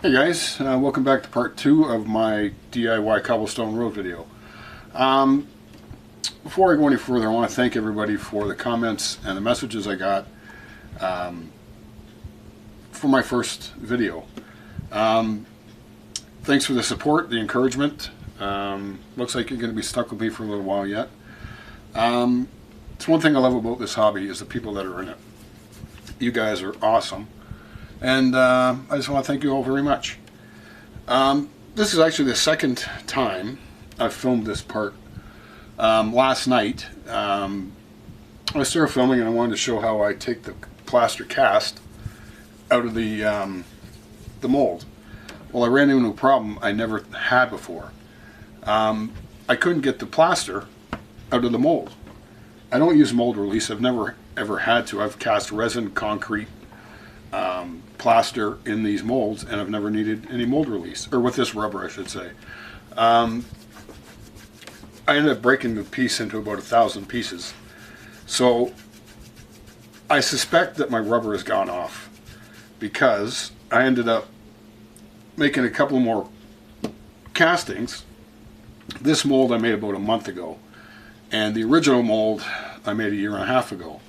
Hey guys, welcome back to part 2 of my DIY cobblestone road video. Um, Before I go any further, I want to thank everybody for the comments and the messages I got for my first video. Thanks for the support, the encouragement. Looks like you're going to be stuck with me for a little while yet. It's one thing I love about this hobby is the people that are in it. You guys are awesome. And I just want to thank you all very much. This is actually the second time I've filmed this part. Last night, I started filming and I wanted to show how I take the plaster cast out of the mold. Well, I ran into a problem I never had before. I couldn't get the plaster out of the mold. I don't use mold release. I've never ever had to. I've cast resin, concrete, plaster in these molds, and I've never needed any mold release, or with this rubber I should say. I ended up breaking the piece into about 1,000 pieces, so I suspect that my rubber has gone off because I ended up making a couple more castings. This mold I made about a month ago, and the original mold I made a year and a half ago.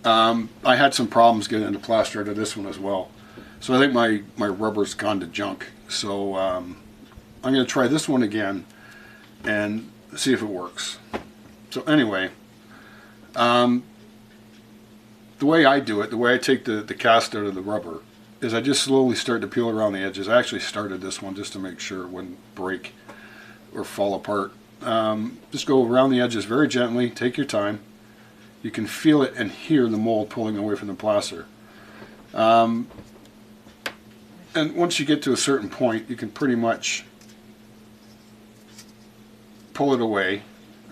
I had some problems getting the plaster out of this one as well. So I think my rubber's gone to junk. So I'm going to try this one again and see if it works. So anyway, the way I do it, the way I take the cast out of the rubber, is I just slowly start to peel around the edges. I actually started this one just to make sure it wouldn't break or fall apart. Just go around the edges very gently, take your time. You can feel it and hear the mold pulling away from the plaster. And once you get to a certain point, you can pretty much pull it away,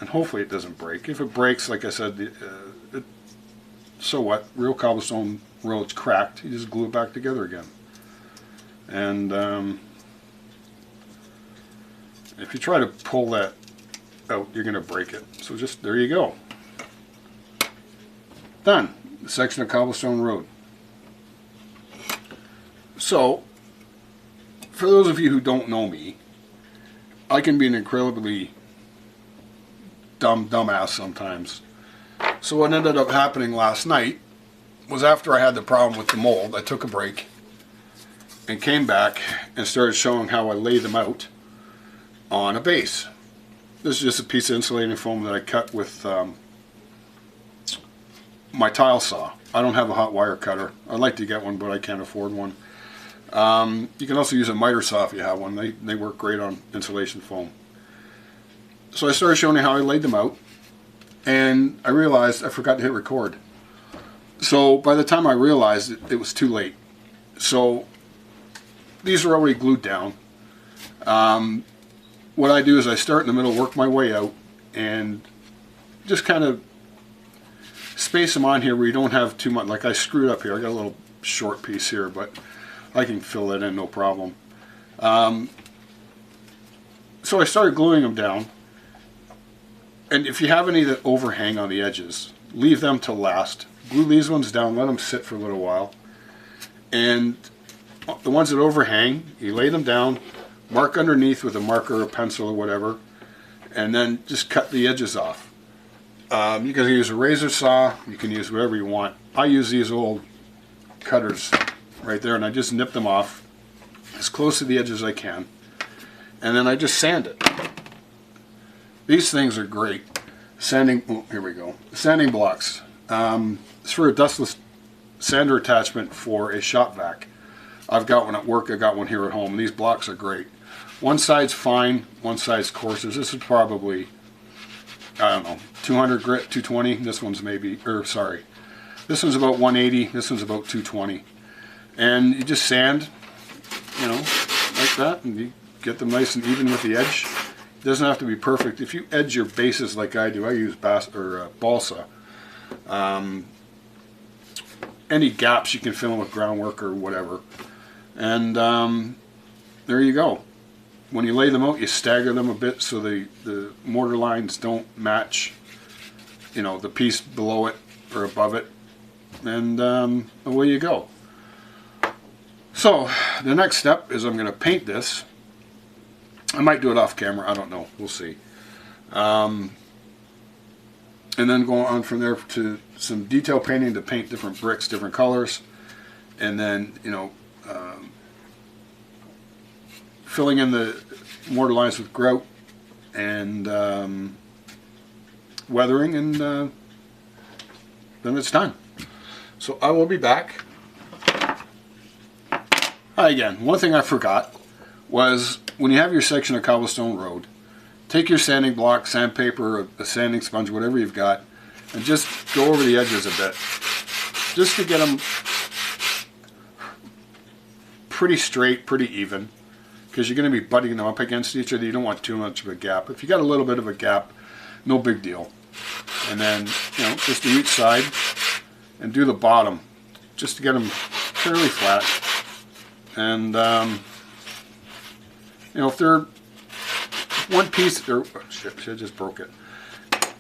and hopefully it doesn't break. If it breaks, like I said, so what? Real cobblestone road's cracked. You just glue it back together again. And if you try to pull that out, you're going to break it. So just, there you go. Done. The section of cobblestone road. So, for those of you who don't know me, I can be an incredibly dumbass sometimes. So what ended up happening last night was, after I had the problem with the mold, I took a break and came back and started showing how I lay them out on a base. This is just a piece of insulating foam that I cut with my tile saw. I don't have a hot wire cutter. I'd like to get one, but I can't afford one. You can also use a miter saw if you have one. They work great on insulation foam. So I started showing you how I laid them out, and I realized I forgot to hit record. So by the time I realized it, it was too late. So these are already glued down. What I do is I start in the middle, work my way out, and just kind of space them on here where you don't have too much. Like I screwed up here. I got a little short piece here, but I can fill it in no problem. So I started gluing them down. And if you have any that overhang on the edges, leave them to last. Glue these ones down, let them sit for a little while. And the ones that overhang, you lay them down, mark underneath with a marker or pencil or whatever, and then just cut the edges off. You can use a razor saw, you can use whatever you want. I use these old cutters right there, and I just nip them off as close to the edge as I can, and then I just sand it. These things are great. Sanding, oh, here we go. Sanding blocks. It's for a dustless sander attachment for a shop vac. I've got one at work, I got one here at home, and these blocks are great. One side's fine, one side's coarser. This is probably, I don't know, 200 grit, 220. This one's maybe, or sorry, this one's about 180, this one's about 220. And you just sand, you know, like that, and you get them nice and even with the edge. It doesn't have to be perfect. If you edge your bases like I do, I use balsa. Any gaps you can fill in with groundwork or whatever. And there you go. When you lay them out, you stagger them a bit so the mortar lines don't match, you know, the piece below it or above it, and away you go. So the next step is I'm going to paint this. I might do it off camera. I don't know. We'll see. And then go on from there to some detail painting to paint different bricks, different colors. And then, you know, filling in the mortar lines with grout and weathering, and then it's done. So I will be back. Hi again. One thing I forgot was when you have your section of cobblestone road, take your sanding block, sandpaper, a sanding sponge, whatever you've got, and just go over the edges a bit, just to get them pretty straight, pretty even, because you're going to be butting them up against each other. You don't want too much of a gap. If you got a little bit of a gap, no big deal. And then, you know, just do each side and do the bottom, just to get them fairly flat. And you know, if they're one piece, or oh, shit, I just broke it.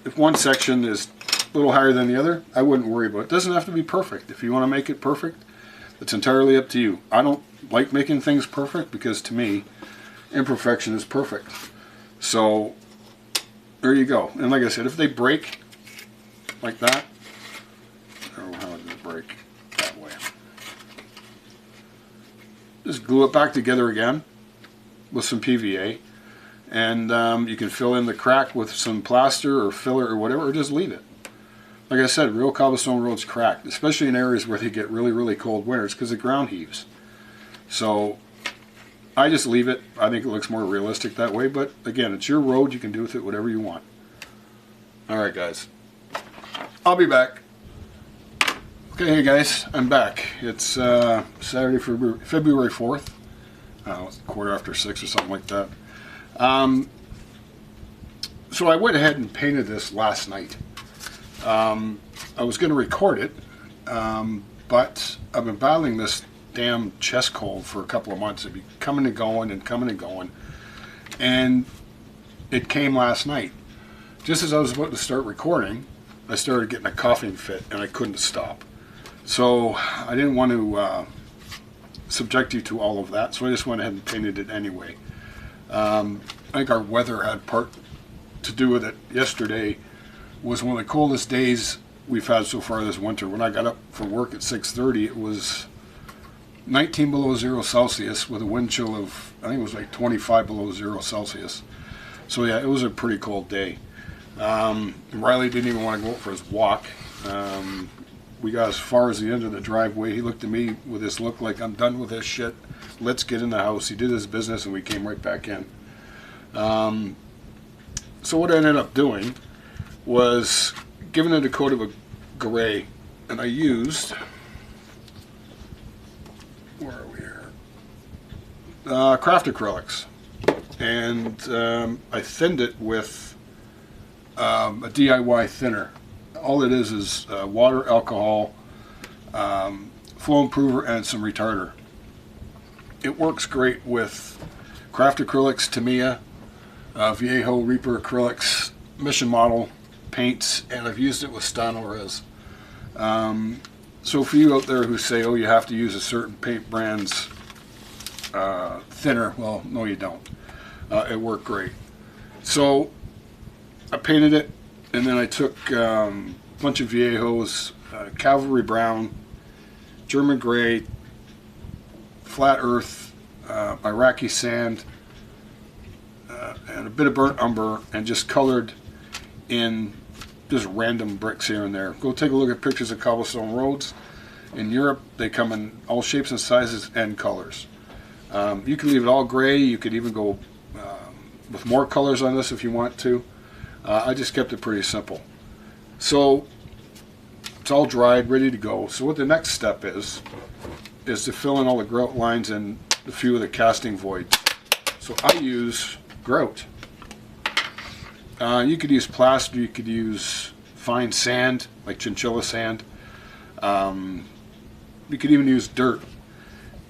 If one section is a little higher than the other, I wouldn't worry about it. It doesn't have to be perfect. If you want to make it perfect, it's entirely up to you. I don't like making things perfect because to me, imperfection is perfect. So there you go. And like I said, if they break like that, or how did it break that way? Just glue it back together again with some PVA, and you can fill in the crack with some plaster or filler or whatever, or just leave it. Like I said, real cobblestone roads crack, especially in areas where they get really, really cold winters because the ground heaves. So I just leave it. I think it looks more realistic that way, but again, it's your road. You can do with it whatever you want. Alright guys, I'll be back. Okay, hey guys, I'm back. It's Saturday, February 4th. It's 6:15 or something like that. So I went ahead and painted this last night. I was going to record it, but I've been battling this damn chest cold for a couple of months. It'd be coming and going and coming and going. And it came last night. Just as I was about to start recording, I started getting a coughing fit and I couldn't stop. So I didn't want to subject you to all of that, so I just went ahead and painted it anyway. I think our weather had part to do with it. Yesterday was one of the coldest days we've had so far this winter. When I got up for work at 6:30, it was 19 below 0 Celsius with a wind chill of, I think it was like 25 below 0 Celsius. So yeah, it was a pretty cold day. Riley didn't even want to go out for his walk. We got as far as the end of the driveway. He looked at me with this look like, I'm done with this shit. Let's get in the house. He did his business and we came right back in. So what I ended up doing was giving it a coat of a gray. And I used, where are we here? Craft acrylics. And I thinned it with a DIY thinner. All it is water, alcohol, flow improver, and some retarder. It works great with Craft Acrylics, Tamiya, Viejo Reaper Acrylics, Mission Model paints, and I've used it with Stano Rez. So for you out there who say, oh, you have to use a certain paint brand's thinner, well, no you don't. It worked great. So I painted it, and then I took a bunch of Viejos, Cavalry Brown, German Gray, Flat Earth, Iraqi Sand, and a bit of Burnt Umber, and just colored in just random bricks here and there. Go take a look at pictures of cobblestone roads. In Europe, they come in all shapes and sizes and colors. You can leave it all gray. You could even go with more colors on this if you want to. I just kept it pretty simple. So it's all dried, ready to go. So what the next step is to fill in all the grout lines and a few of the casting voids. So I use grout. You could use plaster, you could use fine sand, like chinchilla sand. You could even use dirt.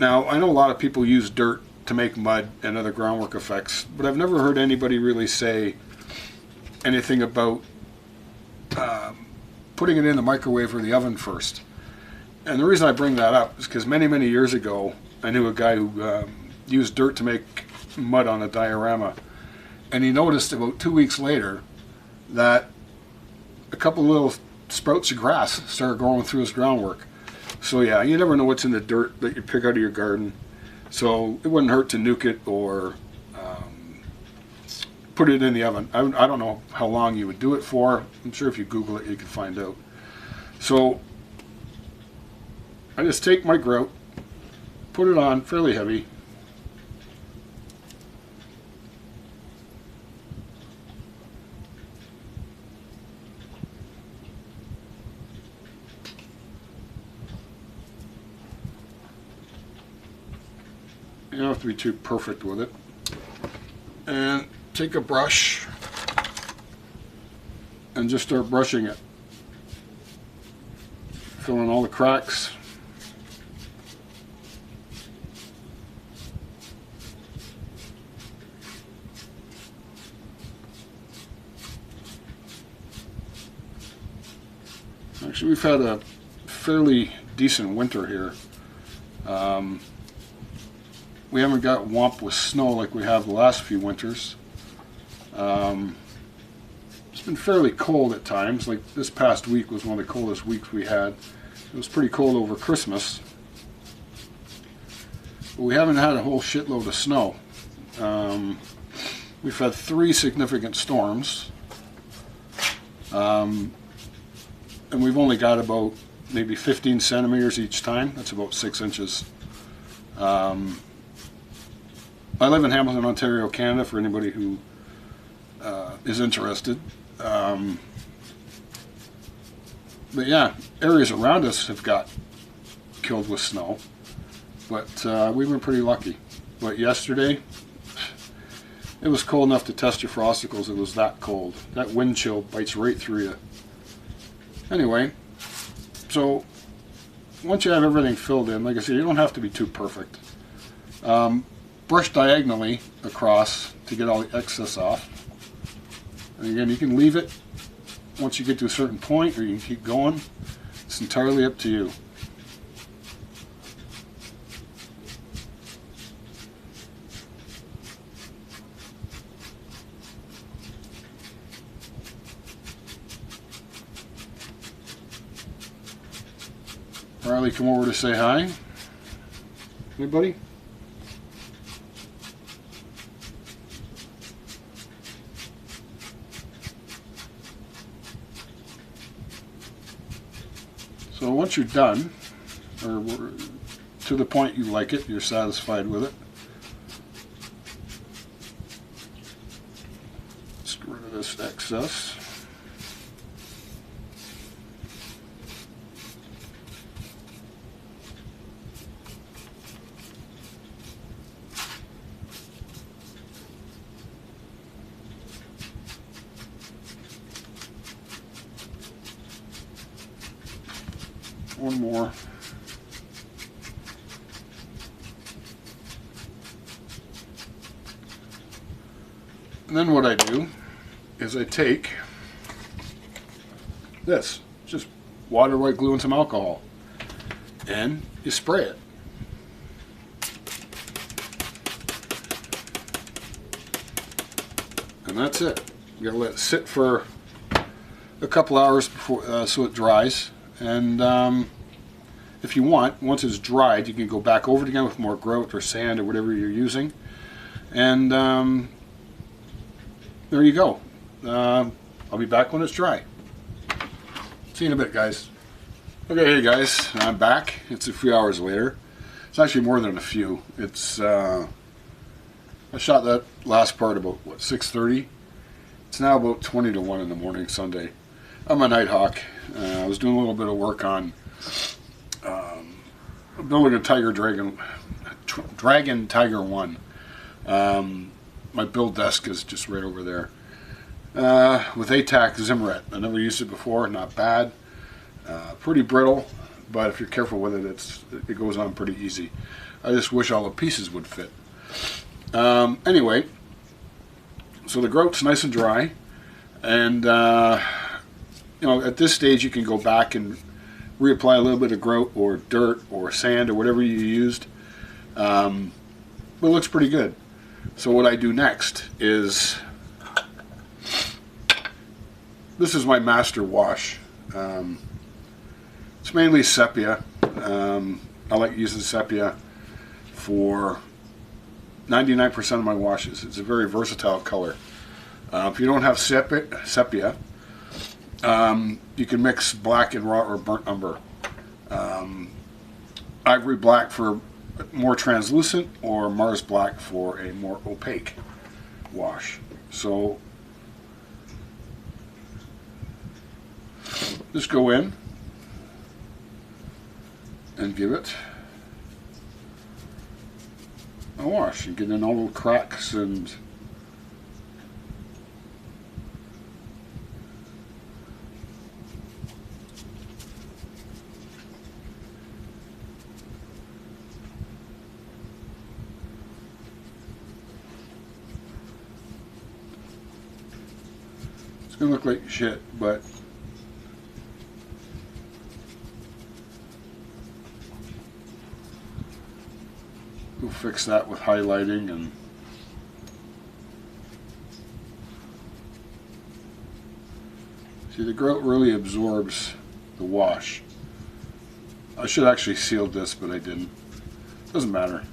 Now, I know a lot of people use dirt to make mud and other groundwork effects, but I've never heard anybody really say anything about putting it in the microwave or the oven first. And the reason I bring that up is because many, many years ago, I knew a guy who used dirt to make mud on a diorama, and he noticed about 2 weeks later that a couple little sprouts of grass started growing through his groundwork. So yeah, you never know what's in the dirt that you pick out of your garden. So it wouldn't hurt to nuke it or put it in the oven. I don't know how long you would do it for. I'm sure if you Google it, you can find out. So I just take my grout, put it on fairly heavy. You don't have to be too perfect with it. And take a brush and just start brushing it. Fill in all the cracks. Actually, we've had a fairly decent winter here. We haven't got whomped with snow like we have the last few winters. It's been fairly cold at times. Like this past week was one of the coldest weeks we had. It was pretty cold over Christmas. But we haven't had a whole shitload of snow. We've had 3 significant storms. And we've only got about maybe 15 centimeters each time. That's about 6 inches. I live in Hamilton, Ontario, Canada, for anybody who is interested. But yeah, areas around us have got killed with snow. But we've been pretty lucky. But yesterday, it was cold enough to test your frosticles. It was that cold. That wind chill bites right through you. Anyway, so once you have everything filled in, like I said, you don't have to be too perfect. Brush diagonally across to get all the excess off. And again, you can leave it once you get to a certain point, or you can keep going. It's entirely up to you. Riley, come over to say hi. Anybody? So once you're done, or to the point you like it, you're satisfied with it, let's get rid of this excess. One more. And then what I do is I take this, just water, white glue, and some alcohol, and you spray it. And that's it. You gotta let it sit for a couple hours before so it dries. And if you want, once it's dried, you can go back over it again with more grout or sand or whatever you're using. And there you go. I'll be back when it's dry. See you in a bit, guys. Okay, hey guys, I'm back. It's a few hours later. It's actually more than a few. It's I shot that last part about, what, 6:30? It's now about 20 to 1 in the morning Sunday. I'm a night hawk. I was doing a little bit of work on building a Dragon Tiger 1. My build desk is just right over there. With ATAC Zimret. I never used it before, not bad. Pretty brittle, but if you're careful with it, it goes on pretty easy. I just wish all the pieces would fit. Anyway, so the grout's nice and dry, and you know, at this stage you can go back and reapply a little bit of grout or dirt or sand or whatever you used. But it looks pretty good. So what I do next is, this is my master wash. It's mainly sepia. I like using sepia for 99% of my washes. It's a very versatile color. If you don't have sepia, you can mix black and raw or burnt umber. Ivory black for more translucent, or Mars black for a more opaque wash. So just go in and give it a wash and get in all the cracks and it's gonna look like shit, but we'll fix that with highlighting. And see, the grout really absorbs the wash. I should actually sealed this, but I didn't. Doesn't matter.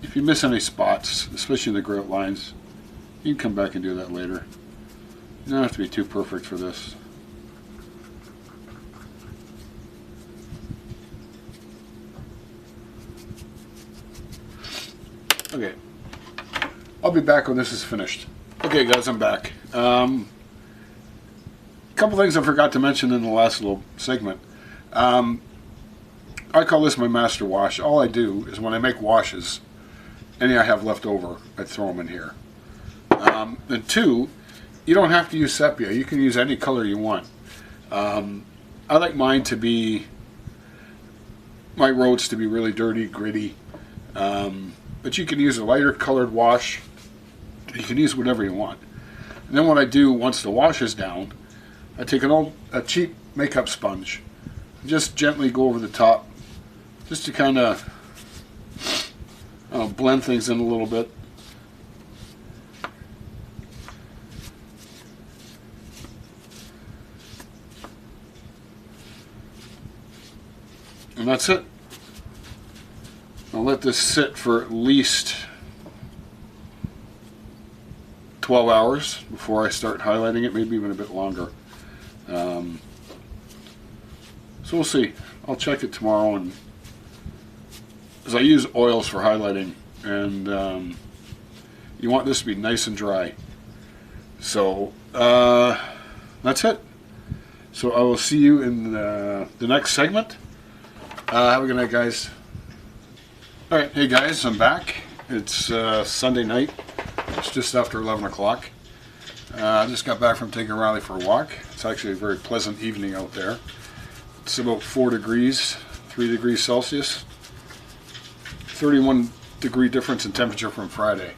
If you miss any spots, especially in the grout lines, you can come back and do that later. You don't have to be too perfect for this. Okay, I'll be back when this is finished. Okay guys, I'm back. Couple things I forgot to mention in the last little segment. I call this my master wash. All I do is when I make washes, any I have left over, I throw them in here. And two, you don't have to use sepia. You can use any color you want. I like mine to be, my roads to be really dirty, gritty. But you can use a lighter colored wash. You can use whatever you want. And then what I do once the wash is down, I take a cheap makeup sponge, just gently go over the top, just to kind of blend things in a little bit. And that's it. I'll let this sit for at least 12 hours before I start highlighting it, maybe even a bit longer. So we'll see. I'll check it tomorrow, and because I use oils for highlighting, and you want this to be nice and dry. So that's it. So I will see you in the next segment. Have a good night, guys. Alright, hey guys, I'm back. It's Sunday night. It's just after 11 o'clock. I just got back from taking Riley for a walk. It's actually a very pleasant evening out there. It's about 4 degrees, 3 degrees Celsius. 31 degree difference in temperature from Friday.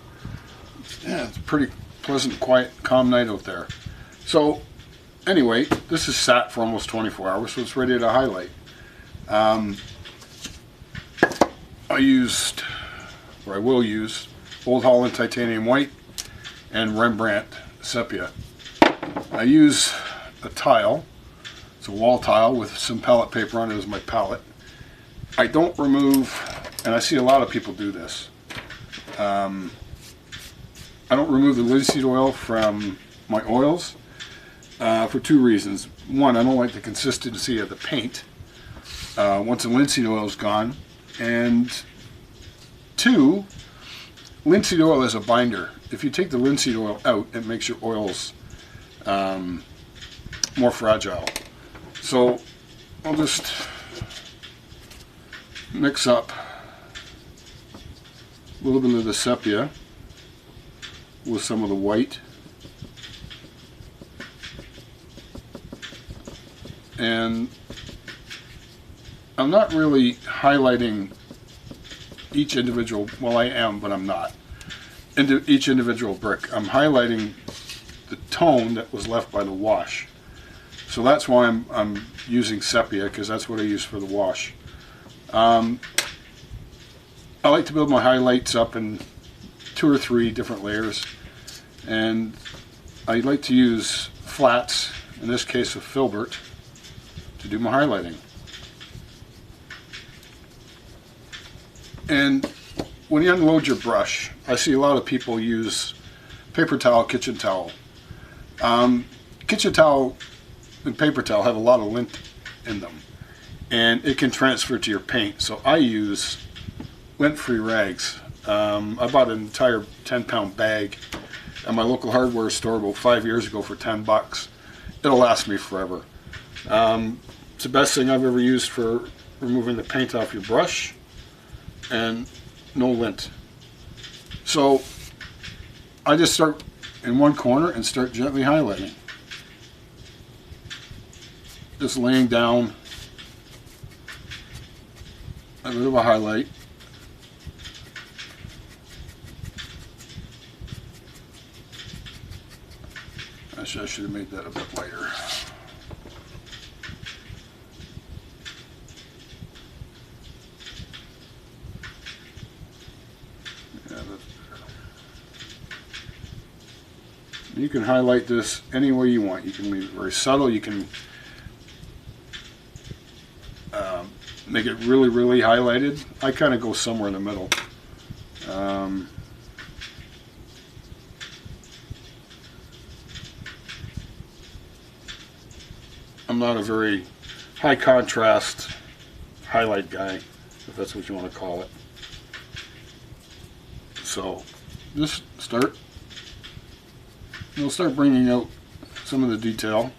Yeah, it's a pretty pleasant, quiet, calm night out there. So, anyway, this is sat for almost 24 hours, so it's ready to highlight. I used, or I will use, Old Holland Titanium White and Rembrandt Sepia. I use a tile. It's a wall tile with some palette paper on it as my palette. I don't remove, and I see a lot of people do this, I don't remove the linseed oil from my oils for 2 reasons. One, I don't like the consistency of the paint once the linseed oil is gone. And 2, linseed oil is a binder. If you take the linseed oil out, it makes your oils more fragile. So I'll just mix up a little bit of the sepia with some of the white, and I'm not really highlighting each individual, well I am, but I'm not, into each individual brick. I'm highlighting the tone that was left by the wash. So that's why I'm using sepia, because that's what I use for the wash. I like to build my highlights up in 2 or 3 different layers, and I like to use flats, in this case of filbert, to do my highlighting. And when you unload your brush, I see a lot of people use paper towel, kitchen towel. Kitchen towel and paper towel have a lot of lint in them, and it can transfer to your paint. So I use lint-free rags. I bought an entire 10-pound bag at my local hardware store about 5 years ago for 10 bucks. It'll last me forever. It's the best thing I've ever used for removing the paint off your brush, and no lint. So I just start in one corner and start gently highlighting. Just laying down a bit of a highlight. Actually, I should have made that a bit lighter. You can highlight this any way you want. You can leave it very subtle. You can make it really, really highlighted. I kind of go somewhere in the middle. I'm not a very high contrast highlight guy, if that's what you want to call it. So just start. We'll start bringing out some of the detail.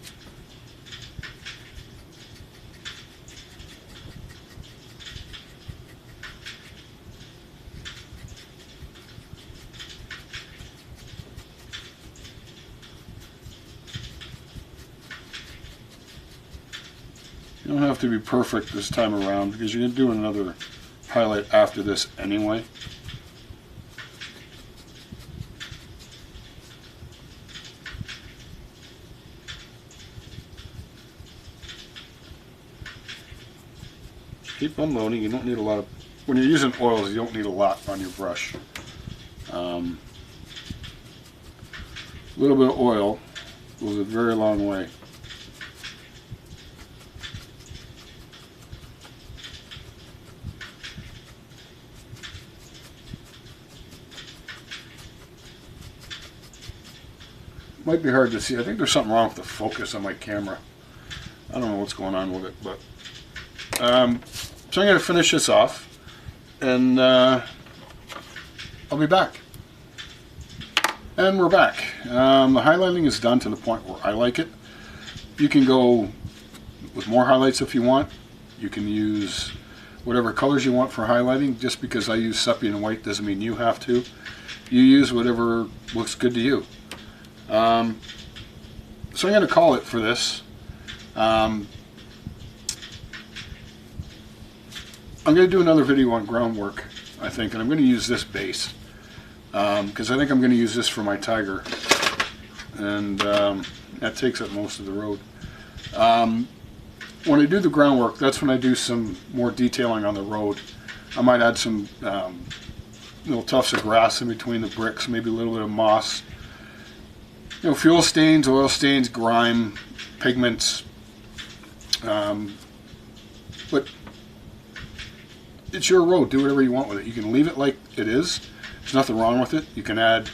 You don't have to be perfect this time around, because you're going to do another highlight after this anyway. Keep unloading. You don't need a lot of, when you're using oils, you don't need a lot on your brush. A little bit of oil goes a very long way. Might be hard to see. I think there's something wrong with the focus on my camera. I don't know what's going on with it, but so I'm going to finish this off, and I'll be back. And we're back. The highlighting is done to the point where I like it. You can go with more highlights if you want. You can use whatever colors you want for highlighting. Just because I use sepia and white doesn't mean you have to. You use whatever looks good to you. So I'm going to call it for this. I'm going to do another video on groundwork, I think, and I'm going to use this base because I think I'm going to use this for my tiger, and that takes up most of the road. When I do the groundwork, that's when I do some more detailing on the road. I might add some little tufts of grass in between the bricks, maybe a little bit of moss. You know, fuel stains, oil stains, grime, pigments. But it's your road. Do whatever you want with it. You can leave it like it is. There's nothing wrong with it. You can add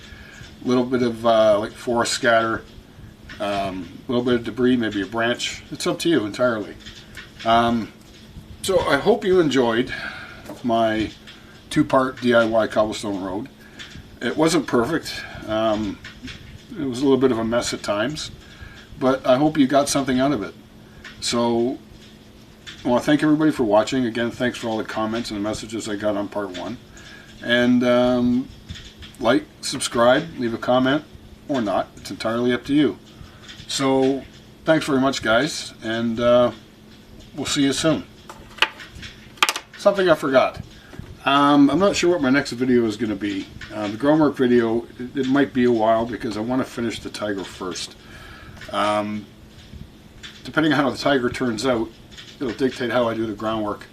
a little bit of like forest scatter, a little bit of debris, maybe a branch. It's up to you entirely. So I hope you enjoyed my 2-part DIY cobblestone road. It wasn't perfect. It was a little bit of a mess at times, but I hope you got something out of it. So I want to thank everybody for watching. Again, thanks for all the comments and the messages I got on part 1. And like, subscribe, leave a comment, or not. It's entirely up to you. So, thanks very much, guys, and we'll see you soon. Something I forgot. I'm not sure what my next video is going to be. The groundwork video, it might be a while because I want to finish the tiger first. Depending on how the tiger turns out, it'll dictate how I do the groundwork.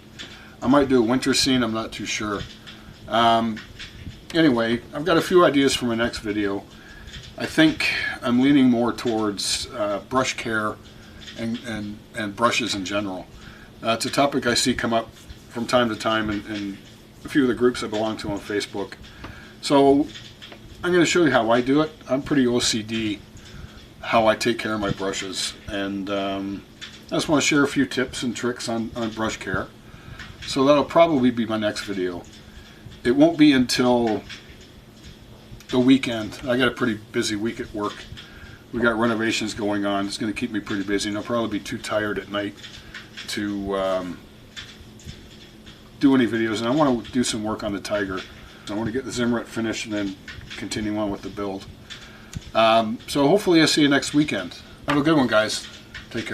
I might do a winter scene, I'm not too sure. Anyway, I've got a few ideas for my next video. I think I'm leaning more towards brush care and brushes in general. It's a topic I see come up from time to time in a few of the groups I belong to on Facebook. So I'm going to show you how I do it. I'm pretty OCD how I take care of my brushes, and I just want to share a few tips and tricks on brush care. So that'll probably be my next video. It won't be until the weekend. I got a pretty busy week at work. We got renovations going on. It's going to keep me pretty busy, and I'll probably be too tired at night to do any videos. And I want to do some work on the tiger. So I want to get the Zimmerit finished and then continue on with the build. So hopefully I'll see you next weekend. Have a good one, guys. Take care.